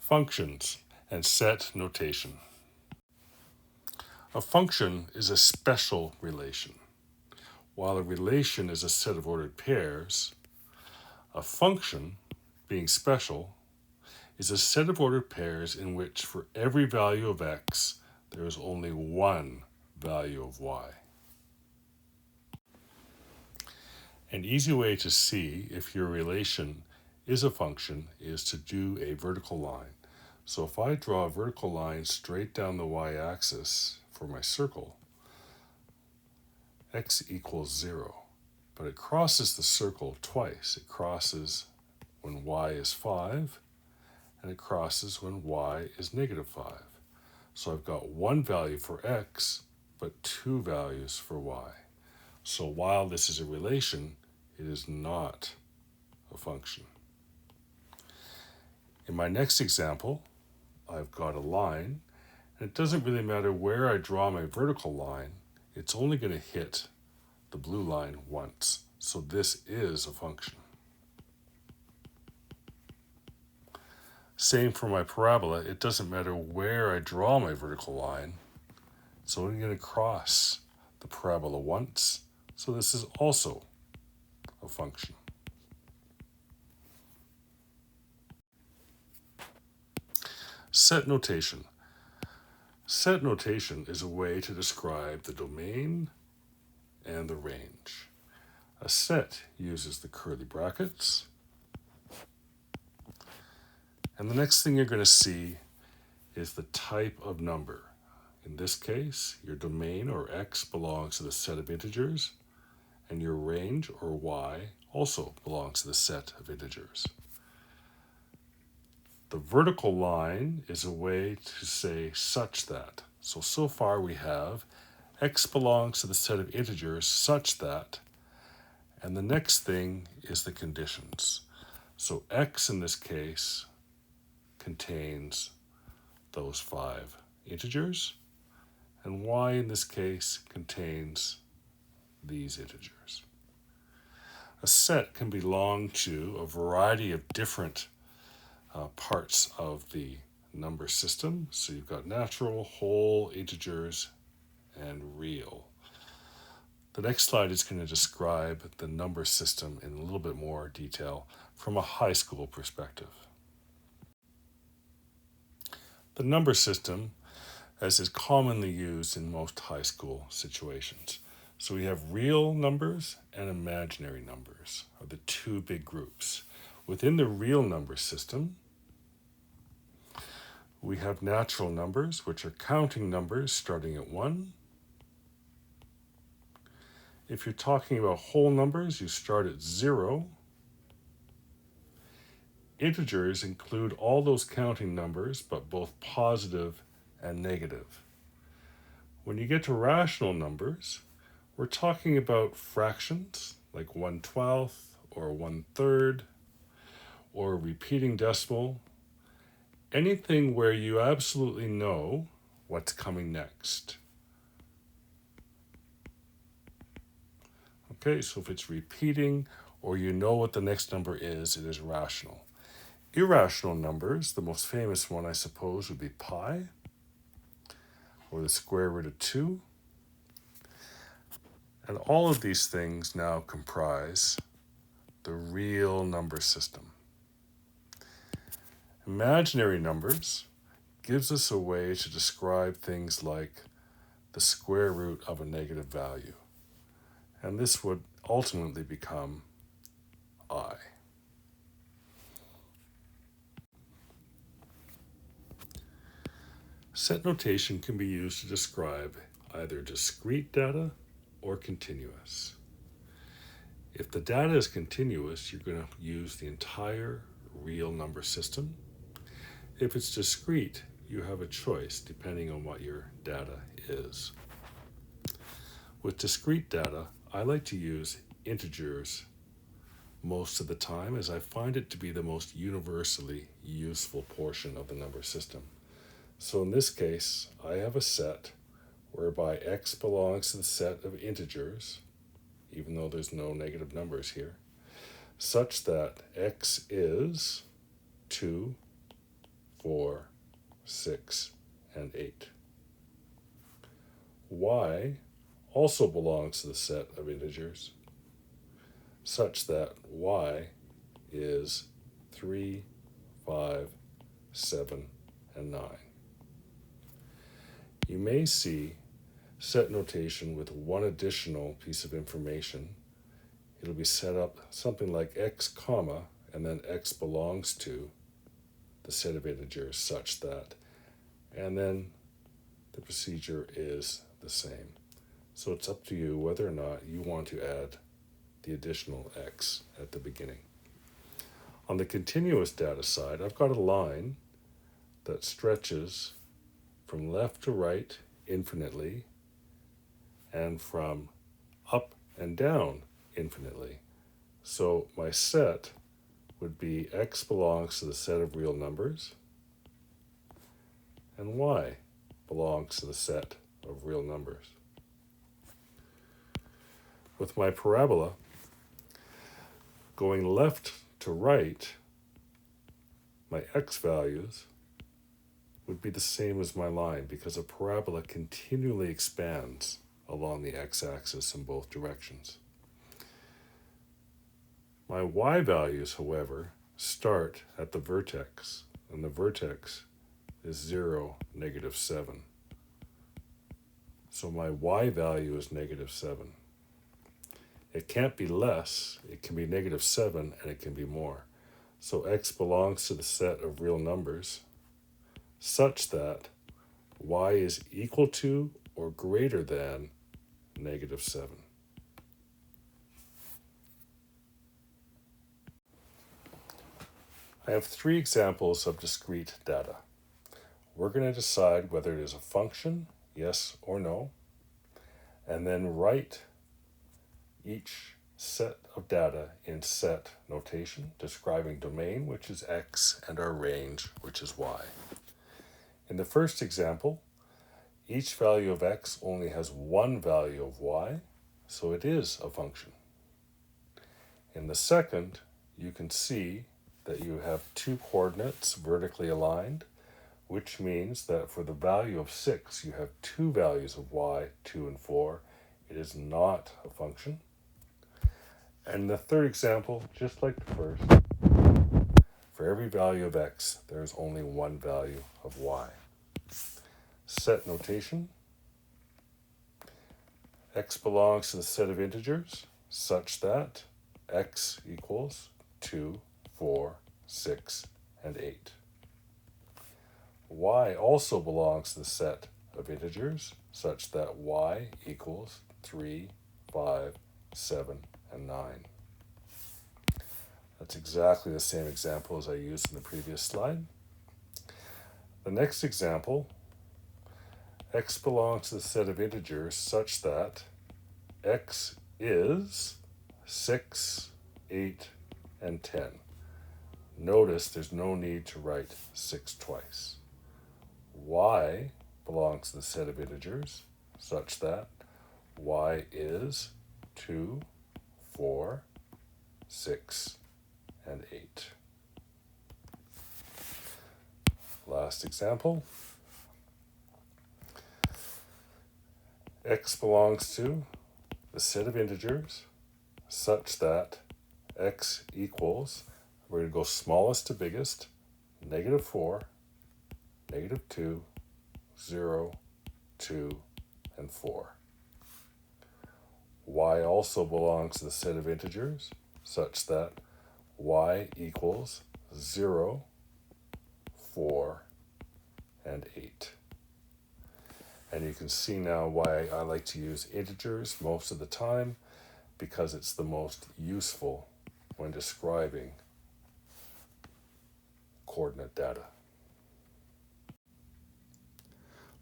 Functions and set notation. A function is a special relation. While a relation is a set of ordered pairs, a function, being special, is a set of ordered pairs in which for every value of x, there is only one value of y. An easy way to see if your relation is a function is to do a vertical line. So if I draw a vertical line straight down the y-axis for my circle, x equals 0. But it crosses the circle twice. It crosses when y is 5, and it crosses when y is negative 5. So I've got one value for x, but two values for y. So while this is a relation, it is not a function. In my next example, I've got a line, and it doesn't really matter where I draw my vertical line, it's only going to hit the blue line once. So this is a function. Same for my parabola. It doesn't matter where I draw my vertical line. It's only going to cross the parabola once. So this is also a function. Set notation. Set notation is a way to describe the domain and the range. A set uses the curly brackets. And the next thing you're going to see is the type of number. In this case, your domain, or x, belongs to the set of integers, and your range, or y, also belongs to the set of integers. The vertical line is a way to say such that. So far we have x belongs to the set of integers such that, and the next thing is the conditions. So x in this case contains those 5 integers, and y in this case contains these integers. A set can belong to a variety of different parts of the number system. So you've got natural, whole, integers, and real. The next slide is going to describe the number system in a little bit more detail from a high school perspective. The number system, as is commonly used in most high school situations. So we have real numbers and imaginary numbers are the two big groups. Within the real number system, we have natural numbers, which are counting numbers starting at 1. If you're talking about whole numbers, you start at 0. Integers include all those counting numbers, but both positive and negative. When you get to rational numbers, we're talking about fractions, like 1/12 or 1/3, or a repeating decimal. Anything where you absolutely know what's coming next. Okay, so if it's repeating or you know what the next number is, it is rational. Irrational numbers, the most famous one I suppose would be pi, or the square root of 2. And all of these things now comprise the real number system. Imaginary numbers gives us a way to describe things like the square root of a negative value. And this would ultimately become I. Set notation can be used to describe either discrete data or continuous. If the data is continuous, you're going to use the entire real number system. If it's discrete, you have a choice depending on what your data is. With discrete data, I like to use integers most of the time, as I find it to be the most universally useful portion of the number system. So in this case, I have a set whereby x belongs to the set of integers, even though there's no negative numbers here, such that x is 2, 4, 6, and 8. Y also belongs to the set of integers such that y is 3, 5, 7, and 9. You may see set notation with one additional piece of information. It'll be set up something like x comma and then x belongs to the set of integers such that, and then the procedure is the same. So it's up to you whether or not you want to add the additional x at the beginning. On the continuous data side, I've got a line that stretches from left to right infinitely and from up and down infinitely. So my set would be x belongs to the set of real numbers and y belongs to the set of real numbers. With my parabola, going left to right, my x values would be the same as my line because a parabola continually expands along the x-axis in both directions. My y values, however, start at the vertex, and the vertex is 0, -7. So my y value is -7. It can't be less, it can be -7, and it can be more. So x belongs to the set of real numbers such that y is equal to or greater than -7. I have 3 examples of discrete data. We're going to decide whether it is a function, yes or no, and then write each set of data in set notation, describing domain, which is x, and our range, which is y. In the first example, each value of x only has one value of y, so it is a function. In the second, you can see that you have 2 coordinates vertically aligned, which means that for the value of 6, you have 2 values of y, 2 and 4. It is not a function. And the third example, just like the first, for every value of x, there is only one value of y. Set notation. X belongs to the set of integers such that x equals 2, 4, 6, and 8. Y also belongs to the set of integers such that y equals 3, 5, 7, and 9. That's exactly the same example as I used in the previous slide. The next example, x belongs to the set of integers such that x is 6, 8, and 10. Notice there's no need to write 6 twice. Y belongs to the set of integers such that y is 2, 4, 6, and 8. Last example. X belongs to the set of integers such that x equals, we're going to go smallest to biggest, -4, -2, 0, 2, and 4. Y also belongs to the set of integers such that y equals 0, 4, and 8. And you can see now why I like to use integers most of the time, because it's the most useful when describing coordinate data.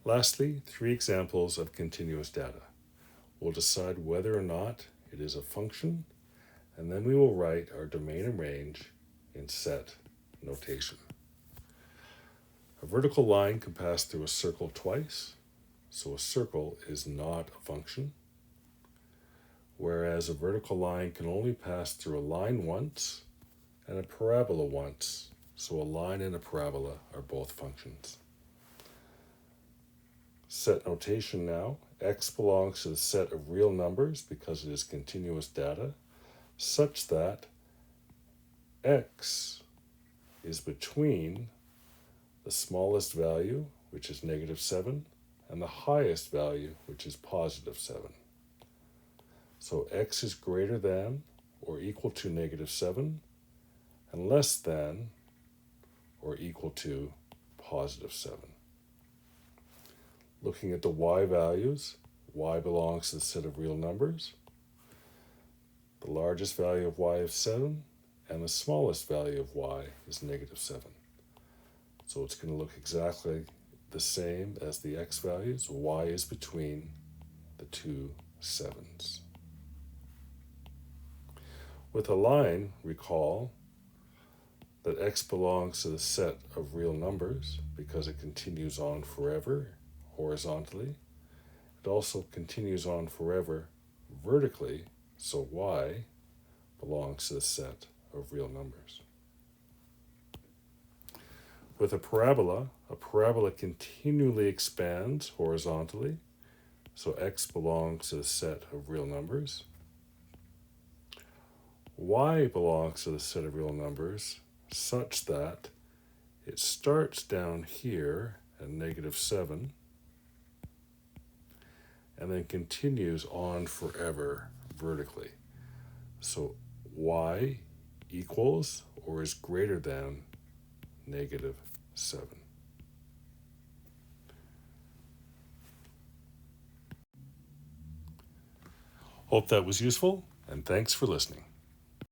Lastly, 3 examples of continuous data. We'll decide whether or not it is a function, and then we will write our domain and range in set notation. A vertical line can pass through a circle twice, so a circle is not a function, whereas a vertical line can only pass through a line once and a parabola once, So a line and a parabola are both functions. Set notation now. X belongs to the set of real numbers because it is continuous data, such that X is between the smallest value, which is -7, and the highest value, which is +7. So X is greater than or equal to -7 and less than or equal to +7. Looking at the Y values, Y belongs to the set of real numbers. The largest value of Y is 7, and the smallest value of Y is -7. So it's going to look exactly the same as the X values. Y is between the two 7s. With a line, recall that X belongs to the set of real numbers because it continues on forever horizontally. It also continues on forever vertically, so Y belongs to the set of real numbers. With a parabola continually expands horizontally, so X belongs to the set of real numbers. Y belongs to the set of real numbers such that it starts down here at -7 and then continues on forever vertically. So Y equals or is greater than -7. Hope that was useful, and thanks for listening.